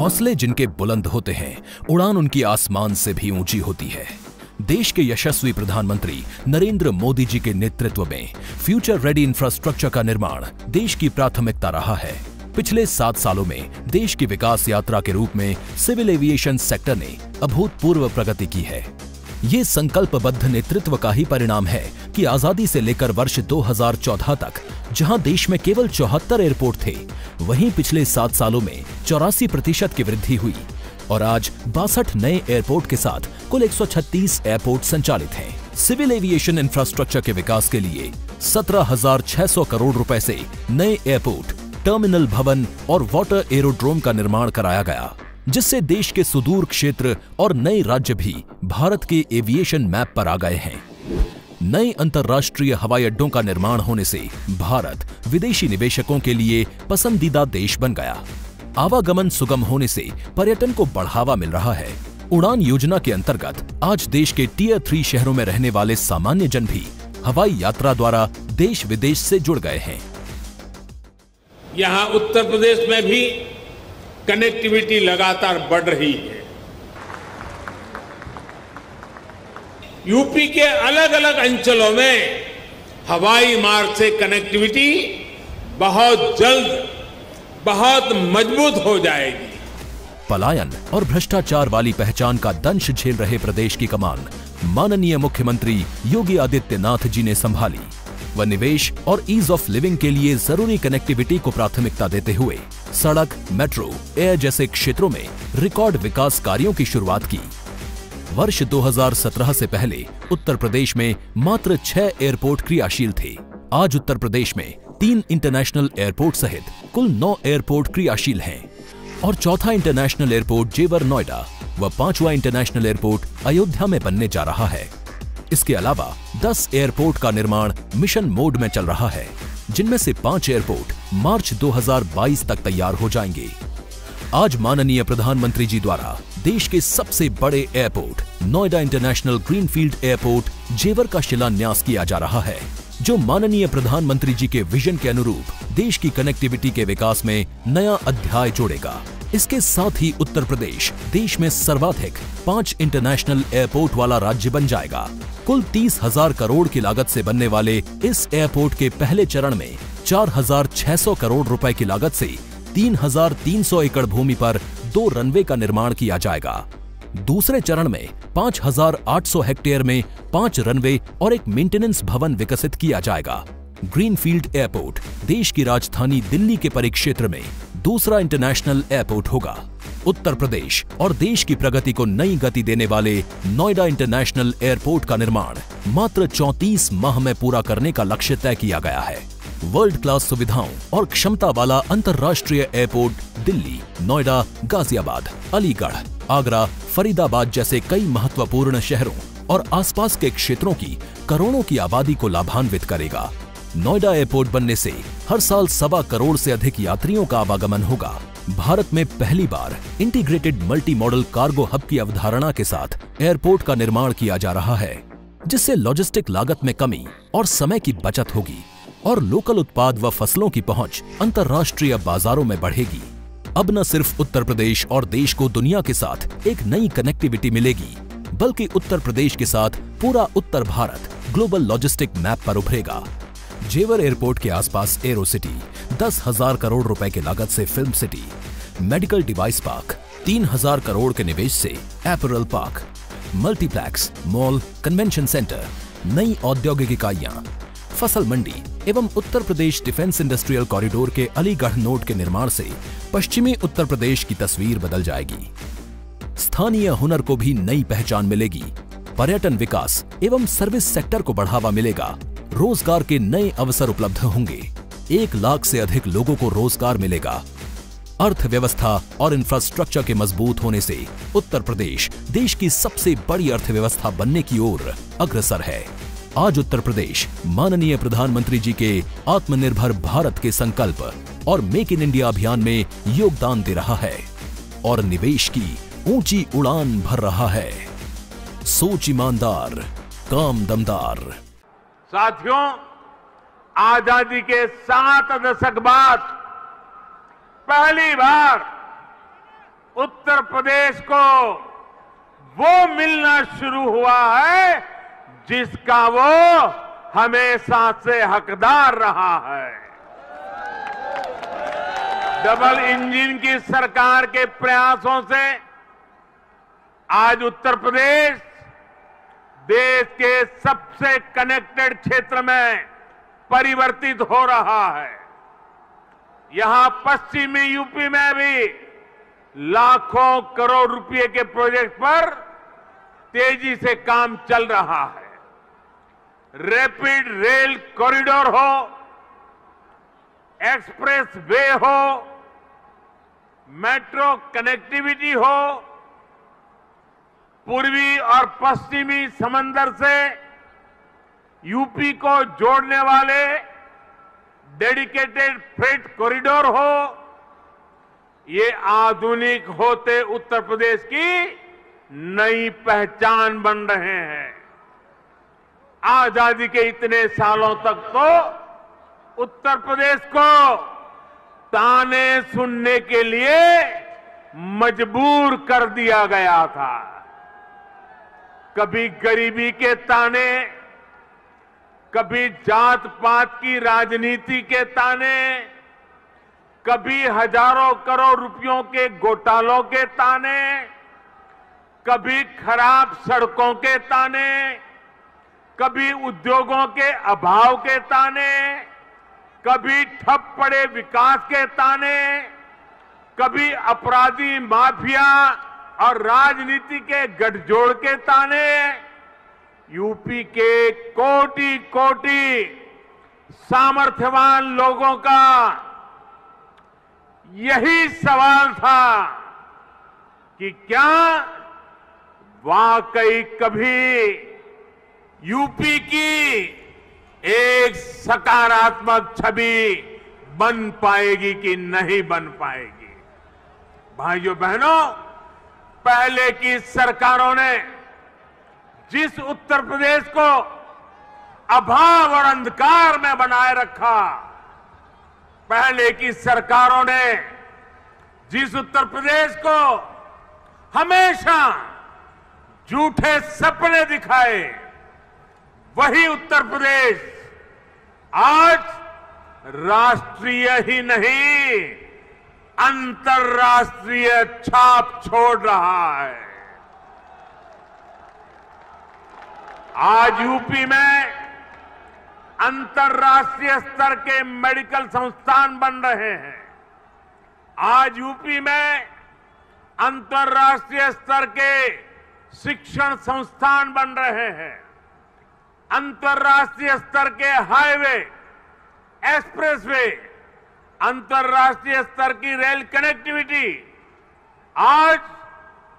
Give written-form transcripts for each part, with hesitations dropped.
हौसले जिनके बुलंद होते हैं, उड़ान उनकी आसमान से भी ऊंची होती है। देश के यशस्वी प्रधानमंत्री नरेंद्र मोदी जी के नेतृत्व में फ्यूचर रेडी इंफ्रास्ट्रक्चर का निर्माण देश की प्राथमिकता रहा है। पिछले 7 सालों में देश की विकास यात्रा के रूप में सिविल एविएशन सेक्टर ने अभूतपूर्व प्रगति की है। ये संकल्पबद्ध नेतृत्व का ही परिणाम है कि आजादी से लेकर वर्ष 2014 तक जहां देश में केवल 74 एयरपोर्ट थे, वहीं पिछले 7 सालों में 84% की वृद्धि हुई और आज 62 नए एयरपोर्ट के साथ कुल 136 एयरपोर्ट संचालित हैं। सिविल एविएशन इंफ्रास्ट्रक्चर के विकास के लिए 17,600 करोड़ रुपए से नए एयरपोर्ट, टर्मिनल भवन और वाटर एरोड्रोम का निर्माण कराया गया, जिससे देश के सुदूर क्षेत्र और नए राज्य भी भारत के एविएशन मैप पर आ गए हैं। नए अंतर्राष्ट्रीय हवाई अड्डों का निर्माण होने से भारत विदेशी निवेशकों के लिए पसंदीदा देश बन गया। आवागमन सुगम होने से पर्यटन को बढ़ावा मिल रहा है। उड़ान योजना के अंतर्गत आज देश के टियर 3 शहरों में रहने वाले सामान्य जन भी हवाई यात्रा द्वारा देश विदेश से जुड़ गए हैं। यहाँ उत्तर प्रदेश में भी कनेक्टिविटी लगातार बढ़ रही है। यूपी के अलग अलग अंचलों में हवाई मार्ग से कनेक्टिविटी बहुत जल्द, बहुत मजबूत हो जाएगी। पलायन और भ्रष्टाचार वाली पहचान का दंश झेल रहे प्रदेश की कमान माननीय मुख्यमंत्री योगी आदित्यनाथ जी ने संभाली। व निवेश और ईज ऑफ लिविंग के लिए जरूरी कनेक्टिविटी को प्राथमिकता देते हुए सड़क, मेट्रो, एयर जैसे क्षेत्रों में रिकॉर्ड विकास कार्यों की शुरुआत की। वर्ष 2017 से पहले उत्तर प्रदेश में मात्र 6 एयरपोर्ट क्रियाशील थे। आज उत्तर प्रदेश में 3 इंटरनेशनल एयरपोर्ट सहित कुल 9 एयरपोर्ट क्रियाशील हैं और चौथा इंटरनेशनल एयरपोर्ट जेवर नोएडा व 5वां इंटरनेशनल एयरपोर्ट अयोध्या में बनने जा रहा है। इसके अलावा 10 एयरपोर्ट का निर्माण मिशन मोड में चल रहा है, जिनमें से 5 एयरपोर्ट मार्च 2022 तक तैयार हो जाएंगे। आज माननीय प्रधानमंत्री जी द्वारा देश के सबसे बड़े airport Noida international greenfield airport जेवर का शिलान्यास किया जा रहा है, जो माननीय प्रधानमंत्री जी के विजन के अनुरूप देश की कनेक्टिविटी के विकास में नया अध्याय जोड़ेगा। इसके साथ ही उत्तर प्रदेश देश में सर्वाधिक 5 इंटरनेशनल एयरपोर्ट वाला राज्य बन जाएगा। कुल 30,000 करोड़ की लागत से बनने वाले इस एयरपोर्ट के पहले चरण में 4,600 करोड़ रुपए की लागत से 3,300 एकड़ भूमि पर 2 रनवे का निर्माण किया जाएगा। दूसरे चरण में 5,800 हेक्टेयर में 5 रनवे और एक मेंटेनेंस भवन विकसित किया जाएगा। ग्रीनफील्ड एयरपोर्ट देश की राजधानी दिल्ली के परिक्षेत्र में दूसरा इंटरनेशनल एयरपोर्ट होगा। उत्तर प्रदेश और देश की प्रगति को नई गति देने वाले नोएडा इंटरनेशनल एयरपोर्ट का निर्माण मात्र 34 माह में पूरा करने का लक्ष्य तय किया गया है। वर्ल्ड क्लास सुविधाओं और क्षमता वाला अंतर्राष्ट्रीय एयरपोर्ट दिल्ली, नोएडा, गाजियाबाद, अलीगढ़, आगरा, फरीदाबाद जैसे कई महत्वपूर्ण शहरों और आसपास के क्षेत्रों की करोड़ों की आबादी को लाभान्वित करेगा। नोएडा एयरपोर्ट बनने से हर साल 1.25 करोड़ से अधिक यात्रियों का आवागमन होगा। भारत में पहली बार integrated multi modal cargo hub की अवधारणा के साथ एयरपोर्ट का निर्माण किया जा रहा है, जिससे लॉजिस्टिक लागत में कमी और समय की बचत होगी और लोकल उत्पाद व फसलों की पहुंच अंतर्राष्ट्रीय बाजारों में बढ़ेगी। अब न सिर्फ उत्तर प्रदेश और देश को दुनिया के साथ एक नई कनेक्टिविटी मिलेगी, बल्कि उत्तर प्रदेश के साथ पूरा उत्तर भारत ग्लोबल लॉजिस्टिक मैप पर उभरेगा। जेवर एयरपोर्ट के आसपास एरो सिटी, 10,000 करोड़ रुपए की लागत से film city, medical device park, 3,000 crore के निवेश से apparel park, multiplex, mall, convention centre, नई औद्योगिक इकाइयां, फसल मंडी एवं Uttar Pradesh defence industrial corridor के अलीगढ़ नोड के निर्माण से पश्चिमी उत्तर प्रदेश की तस्वीर बदल जाएगी। स्थानीय हुनर को भी नई पहचान मिलेगी, पर्यटन विकास एवं सर्विस सेक्टर को बढ़ावा मिलेगा, रोजगार के नए अवसर उपलब्ध होंगे, 1 लाख से अधिक लोगों को रोजगार मिलेगा। अर्थव्यवस्था और इंफ्रास्ट्रक्चर के मजबूत होने से उत्तर प्रदेश देश की सबसे बड़ी अर्थव्यवस्था बनने की ओर अग्रसर है। आज उत्तर प्रदेश माननीय प्रधानमंत्री जी के आत्मनिर्भर भारत के संकल्प और मेक इन इंडिया अभियान में योगदान दे रहा है और निवेश की ऊंची उड़ान भर रहा है। सोच ईमानदार, काम दमदार। साथियों, आजादी के 7 दशक बाद पहली बार उत्तर प्रदेश को वो मिलना शुरू हुआ है जिसका वो हमेशा से हकदार रहा है। डबल इंजन की सरकार के प्रयासों से आज उत्तर प्रदेश देश के सबसे कनेक्टेड क्षेत्र में परिवर्तित हो रहा है। यहां पश्चिमी यूपी में भी लाखों करोड़ रुपए के प्रोजेक्ट पर तेजी से काम चल रहा है। रैपिड रेल कॉरिडोर हो, एक्सप्रेस वे हो, मेट्रो कनेक्टिविटी हो, पूर्वी और पश्चिमी समंदर से यूपी को जोड़ने वाले डेडिकेटेड फ्रेट कॉरिडोर हो, ये आधुनिक होते उत्तर प्रदेश की नई पहचान बन रहे हैं। आजादी के इतने सालों तक तो उत्तर प्रदेश को ताने सुनने के लिए मजबूर कर दिया गया था। कभी गरीबी के ताने, कभी जात पात की राजनीति के ताने, कभी हजारों करोड़ रुपयों के घोटालों के ताने, कभी खराब सड़कों के ताने, कभी उद्योगों के अभाव के ताने, कभी ठप पड़े विकास के ताने, कभी अपराधी माफिया और राजनीति के गठजोड़ के ताने। यूपी के कोटि कोटि सामर्थ्यवान लोगों का यही सवाल था कि क्या वाकई कभी यूपी की एक सकारात्मक छवि बन पाएगी कि नहीं बन पाएगी। भाइयों बहनों, पहले की सरकारों ने जिस उत्तर प्रदेश को अभाव और अंधकार में बनाए रखा, पहले की सरकारों ने जिस उत्तर प्रदेश को हमेशा झूठे सपने दिखाए, वही उत्तर प्रदेश आज राष्ट्रीय ही नहीं अंतर्राष्ट्रीय छाप छोड़ रहा है। आज यूपी में अंतर्राष्ट्रीय स्तर के मेडिकल संस्थान बन रहे हैं। आज यूपी में अंतर्राष्ट्रीय स्तर के शिक्षण संस्थान बन रहे हैं। अंतर्राष्ट्रीय स्तर के हाईवे, एक्सप्रेसवे, अंतर्राष्ट्रीय स्तर की रेल कनेक्टिविटी, आज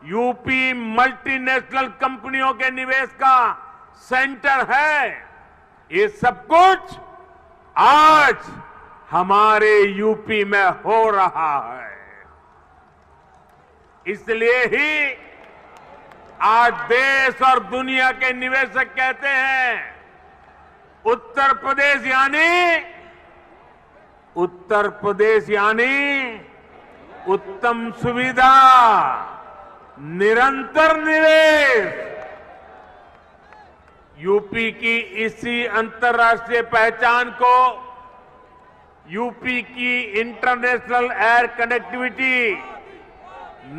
यूपी मल्टीनेशनल कंपनियों के निवेश का सेंटर है। ये सब कुछ आज हमारे यूपी में हो रहा है। इसलिए ही आज देश और दुनिया के निवेशक कहते हैं उत्तर प्रदेश यानी उत्तम सुविधा, निरंतर निवेश। यूपी की इसी अंतर्राष्ट्रीय पहचान को यूपी की इंटरनेशनल एयर कनेक्टिविटी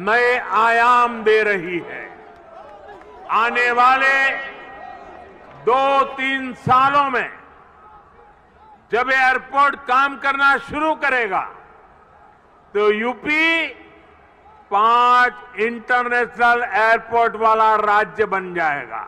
नए आयाम दे रही है। आने वाले 2-3 सालों में जब एयरपोर्ट काम करना शुरू करेगा तो यूपी 5 इंटरनेशनल एयरपोर्ट वाला राज्य बन जाएगा।